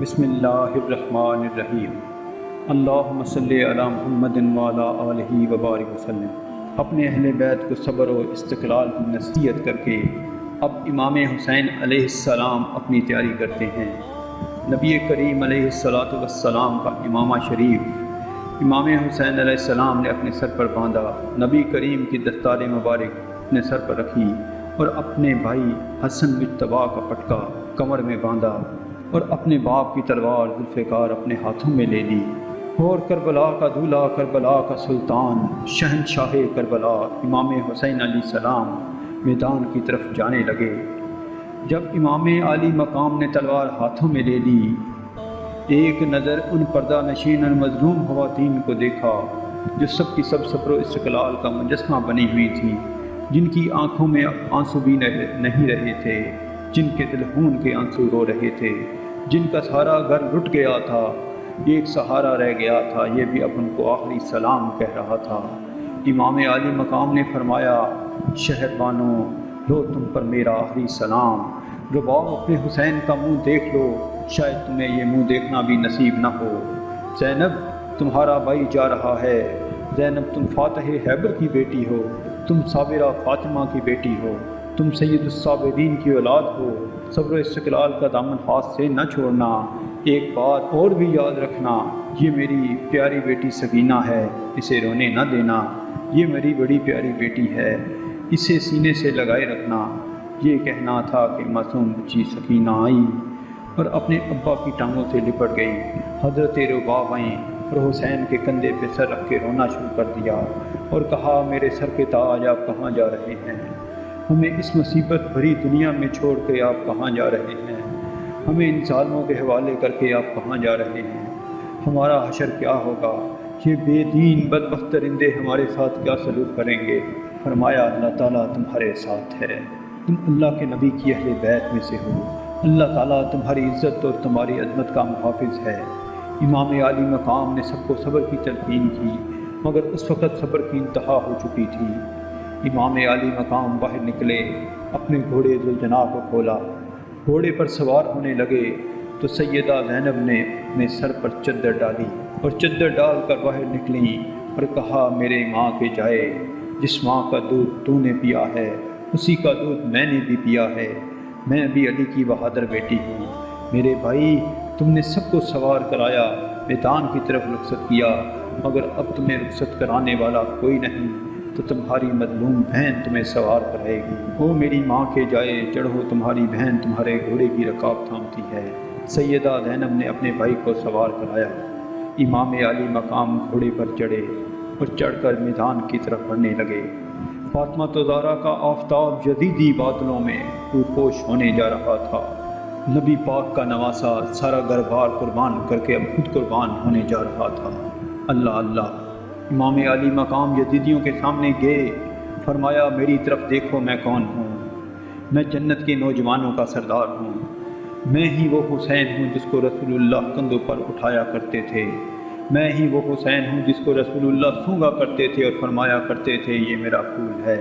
بسم اللہ الرحمن الرحیم۔ اللہم صلی علی محمد وعلی آلہ وبارک وسلم۔ اپنے اہل بیت کو صبر و استقلال کی نصیحت کر کے اب امام حسین علیہ السلام اپنی تیاری کرتے ہیں۔ نبی کریم علیہ السلام کا امامہ شریف امام حسین علیہ السلام نے اپنے سر پر باندھا، نبی کریم کی دستار مبارک اپنے سر پر رکھی اور اپنے بھائی حسن مجتبیٰ کا پٹکا کمر میں باندھا اور اپنے باپ کی تلوار ذوالفقار اپنے ہاتھوں میں لے لی، اور کربلا کا دولہا، کربلا کا سلطان، شہنشاہ کربلا امام حسین علیہ السلام میدان کی طرف جانے لگے۔ جب امام عالی مقام نے تلوار ہاتھوں میں لے لی، ایک نظر ان پردہ نشین اور مظلوم خواتین کو دیکھا جو سب کی سب صبر و استقلال کا مجسمہ بنی ہوئی تھی، جن کی آنکھوں میں آنسو بھی نہیں رہے تھے، جن کے دل خون کے آنسو رو رہے تھے، جن کا سارا گھر لٹ گیا تھا، ایک سہارا رہ گیا تھا، یہ بھی اب ان کو آخری سلام کہہ رہا تھا۔ امام عالی مقام نے فرمایا، شہر بانو لو تم پر میرا آخری سلام، رباؤ اپنے حسین کا منہ دیکھ لو، شاید تمہیں یہ منہ دیکھنا بھی نصیب نہ ہو۔ زینب تمہارا بھائی جا رہا ہے، زینب تم فاتح حیبر کی بیٹی ہو، تم صابرہ فاطمہ کی بیٹی ہو، تم سید الصابرین کی اولاد ہو، صبر و استقلال کا دامن ہاتھ سے نہ چھوڑنا۔ ایک بات اور بھی یاد رکھنا، یہ میری پیاری بیٹی سکینہ ہے، اسے رونے نہ دینا، یہ میری بڑی پیاری بیٹی ہے، اسے سینے سے لگائے رکھنا۔ یہ کہنا تھا کہ معصوم بچی سکینہ آئی اور اپنے ابا کی ٹانگوں سے لپٹ گئی۔ حضرت رباب آئیں اور حسین کے کندھے پہ سر رکھ کے رونا شروع کر دیا اور کہا، میرے سر کے تاج آپ کہاں جا رہے ہیں؟ ہمیں اس مصیبت بھری دنیا میں چھوڑ کے آپ کہاں جا رہے ہیں؟ ہمیں ان ظالموں کے حوالے کر کے آپ کہاں جا رہے ہیں؟ ہمارا حشر کیا ہوگا؟ یہ بے دین بدبخت درندے ہمارے ساتھ کیا سلوک کریں گے؟ فرمایا، اللہ تعالیٰ تمہارے ساتھ ہے، تم اللہ کے نبی کی اہل بیت میں سے ہو، اللہ تعالیٰ تمہاری عزت اور تمہاری عظمت کا محافظ ہے۔ امام عالی مقام نے سب کو صبر کی تلقین کی، مگر اس وقت صبر کی انتہا ہو چکی تھی۔ امام عالی مقام باہر نکلے، اپنے گھوڑے ذوالجناح کو کھولا، گھوڑے پر سوار ہونے لگے تو سیدہ زینب نے اپنے سر پر چادر ڈالی اور چادر ڈال کر باہر نکلیں اور کہا، میرے ماں کے جائے، جس ماں کا دودھ تو نے پیا ہے اسی کا دودھ میں نے بھی پیا ہے، میں بھی علی کی بہادر بیٹی ہوں۔ میرے بھائی، تم نے سب کو سوار کرایا، میدان کی طرف رخصت کیا، مگر اب تمہیں رخصت کرانے والا کوئی نہیں، تو تمہاری مظلوم بہن تمہیں سوار کرائے گی۔ او میری ماں کے جائے، چڑھو، تمہاری بہن تمہارے گھوڑے کی رکاب تھامتی ہے۔ سیدہ زینب نے اپنے بھائی کو سوار کرایا، امام عالی مقام گھوڑے پر چڑھے اور چڑھ کر میدان کی طرف بڑھنے لگے۔ فاطمہ زہرا کا آفتاب جدیدی بادلوں میں روپوش ہونے جا رہا تھا۔ نبی پاک کا نواسا سارا گھر بار قربان کر کے اب خود قربان ہونے جا رہا تھا۔ اللہ اللہ! امام عالی مقام یزیدیوں کے سامنے گئے، فرمایا، میری طرف دیکھو، میں کون ہوں؟ میں جنت کے نوجوانوں کا سردار ہوں، میں ہی وہ حسین ہوں جس کو رسول اللہ کندھوں پر اٹھایا کرتے تھے، میں ہی وہ حسین ہوں جس کو رسول اللہ سونگا کرتے تھے اور فرمایا کرتے تھے، یہ میرا پھول ہے،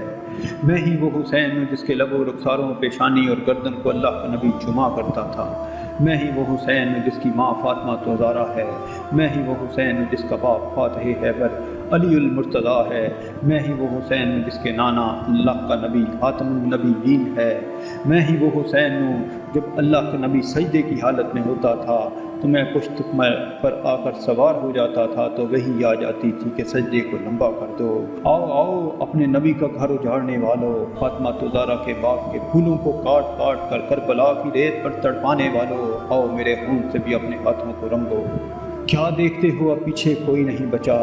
میں ہی وہ حسین ہوں جس کے لب و رخساروں، پیشانی اور گردن کو اللہ کا نبی چوما کرتا تھا، میں ہی وہ حسین ہوں جس کی ماں فاطمہ زہرا ہے، میں ہی وہ حسین ہوں جس کا باپ فاتح حیبر علی المرتضیٰ ہے، میں ہی وہ حسین ہوں جس کے نانا اللہ کا نبی خاتم النبیین ہے، میں ہی وہ حسین ہوں جب اللہ کا نبی سجدے کی حالت میں ہوتا تھا تو میں پشت پر آ کر سوار ہو جاتا تھا تو وہی آ جاتی تھی کہ سجدے کو لمبا کر دو۔ آؤ آؤ اپنے نبی کا گھر اجاڑنے والوں، فاطمہ زہرا کے باغ کے پھولوں کو کاٹ کاٹ کر کربلا کی ریت پر تڑپانے والوں، آؤ میرے خون سے بھی اپنے ہاتھوں کو رنگو۔ کیا دیکھتے ہو، اب پیچھے کوئی نہیں بچا۔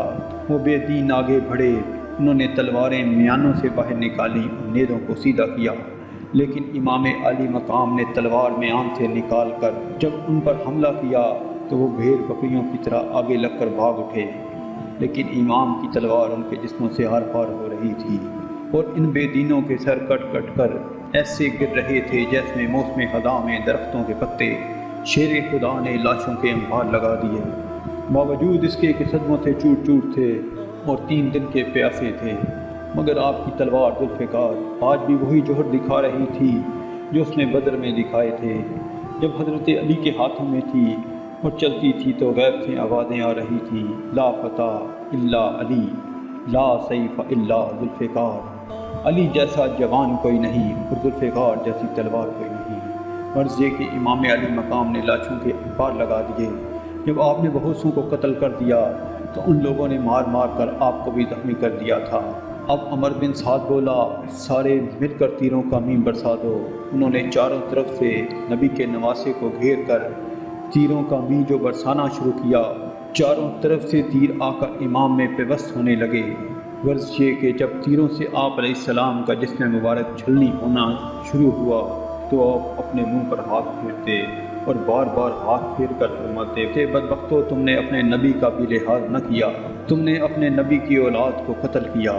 وہ بے دین آگے بڑھے، انہوں نے تلواریں میانوں سے باہر نکالی اور نیزوں کو سیدھا کیا، لیکن امام عالی مقام نے تلوار میان سے نکال کر جب ان پر حملہ کیا تو وہ بھیڑ بکریوں کی طرح آگے لگ کر بھاگ اٹھے، لیکن امام کی تلوار ان کے جسموں سے آر پار ہو رہی تھی اور ان بے دینوں کے سر کٹ کٹ کر ایسے گر رہے تھے جیسے موسم خزاں میں درختوں کے پتے۔ شیر خدا نے لاشوں کے انبار لگا دیے، باوجود اس کے کہ صدموں سے چوٹ چوٹ تھے اور 3 دن کے پیاسے تھے، مگر آپ کی تلوار ذوالفقار آج بھی وہی جوہر دکھا رہی تھی جو اس نے بدر میں دکھائے تھے۔ جب حضرت علی کے ہاتھوں میں تھی اور چلتی تھی تو غیب سے آوازیں آ رہی تھیں، لا فتح الا علی، لا سیف الا ذوالفقار، علی جیسا جوان کوئی نہیں اور ذوالفقار جیسی تلوار کوئی نہیں۔ غرض یہ کہ امام علی مقام نے لاٹھوں کے انبار لگا دیے۔ جب آپ نے بہت سو کو قتل کر دیا تو ان لوگوں نے مار مار کر آپ کو بھی زخمی کر دیا تھا۔ اب عمر بن سعد بولا، سارے مل کر تیروں کا میم برسا دو۔ انہوں نے چاروں طرف سے نبی کے نواسے کو گھیر کر تیروں کا می جو برسانا شروع کیا، چاروں طرف سے تیر آ کر امام میں پیوست ہونے لگے۔ غرض یہ کہ جب تیروں سے آپ علیہ السلام کا جسم مبارک چھلنی ہونا شروع ہوا تو آپ اپنے منہ پر ہاتھ پھیرتے اور بار بار ہاتھ پھیر کر فرماتے تھے، بدبختو تم نے اپنے نبی کا بھی لحاظ نہ کیا، تم نے اپنے نبی کی اولاد کو قتل کیا۔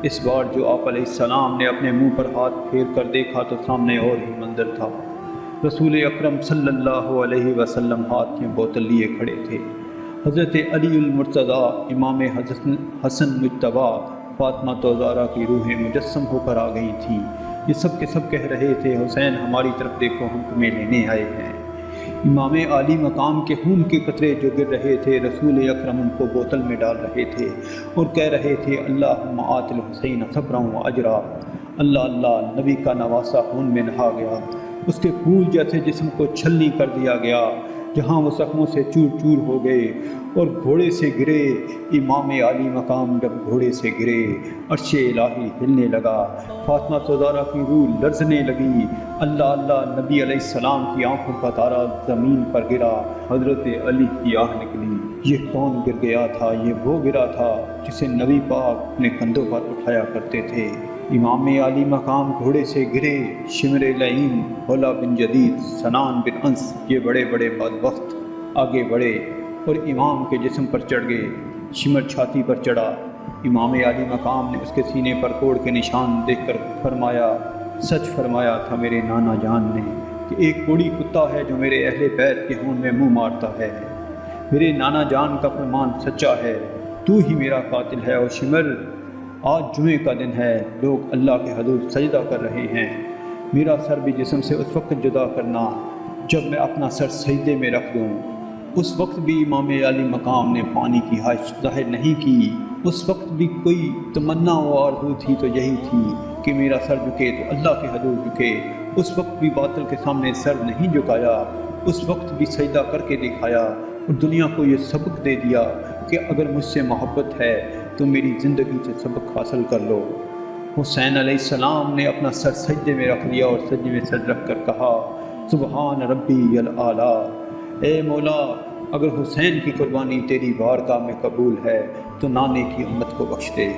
اس بار جو آپ علیہ السلام نے اپنے منہ پر ہاتھ پھیر کر دیکھا تو سامنے اور ہی منظر تھا۔ رسول اکرم صلی اللہ علیہ وسلم ہاتھ میں بوتل لیے کھڑے تھے۔ حضرت علی المرتضیٰ، امام حسن مجتبیٰ، فاطمہ زہرا کی روح مجسم ہو کر آ گئی تھی۔ یہ سب کے سب کہہ رہے تھے، حسین ہماری طرف دیکھو، ہم تمہیں لینے آئے ہیں۔ امام عالی مقام کے خون کے قطرے جو گر رہے تھے، رسول اکرم ان کو بوتل میں ڈال رہے تھے اور کہہ رہے تھے، اللہم آت الحسین صبرا و اجرا۔ اللہ اللہ، نبی کا نواسہ خون میں نہا گیا، اس کے پھول جیسے جسم کو چھلنی کر دیا گیا، جہاں وہ زخموں سے چور چور ہو گئے اور گھوڑے سے گرے۔ امام عالی مقام جب گھوڑے سے گرے، عرش الہی ہلنے لگا، فاطمہ زہرا کی روح لرزنے لگی۔ اللہ اللہ، نبی علیہ السلام کی آنکھوں کا تارا زمین پر گرا، حضرت علی کی آہ نکلی۔ یہ کون گر گیا تھا؟ یہ وہ گرا تھا جسے نبی پاک اپنے کندھوں پر اٹھایا کرتے تھے۔ امام عالی مقام گھوڑے سے گرے، شمر لعین، حولا بن جدید، سنان بن انس، یہ بڑے بڑے بدبخت آگے بڑھے اور امام کے جسم پر چڑھ گئے۔ شمر چھاتی پر چڑھا، امام عالی مقام نے اس کے سینے پر کوڑ کے نشان دیکھ کر فرمایا، سچ فرمایا تھا میرے نانا جان نے کہ ایک کوڑی کتا ہے جو میرے اہل بیت کے خون میں منہ مارتا ہے۔ میرے نانا جان کا فرمان سچا ہے، تو ہی میرا قاتل ہے۔ اور شمر، آج جمعے کا دن ہے، لوگ اللہ کے حضور سجدہ کر رہے ہیں، میرا سر بھی جسم سے اس وقت جدا کرنا جب میں اپنا سر سجدے میں رکھ دوں۔ اس وقت بھی امام عالی مقام نے پانی کی خواہش ظاہر نہیں کی، اس وقت بھی کوئی تمنا و آرزو تھی تو یہی تھی کہ میرا سر جھکے تو اللہ کے حضور جھکے۔ اس وقت بھی باطل کے سامنے سر نہیں جھکایا، اس وقت بھی سجدہ کر کے دکھایا اور دنیا کو یہ سبق دے دیا کہ اگر مجھ سے محبت ہے تو میری زندگی سے سبق حاصل کر لو۔ حسین علیہ السلام نے اپنا سر سجدے میں رکھ دیا اور سجدے میں سر رکھ کر کہا، سبحان ربی الاعلیٰ، اے مولا، اگر حسین کی قربانی تیری بارگاہ میں قبول ہے تو نانے کی امت کو بخش دے۔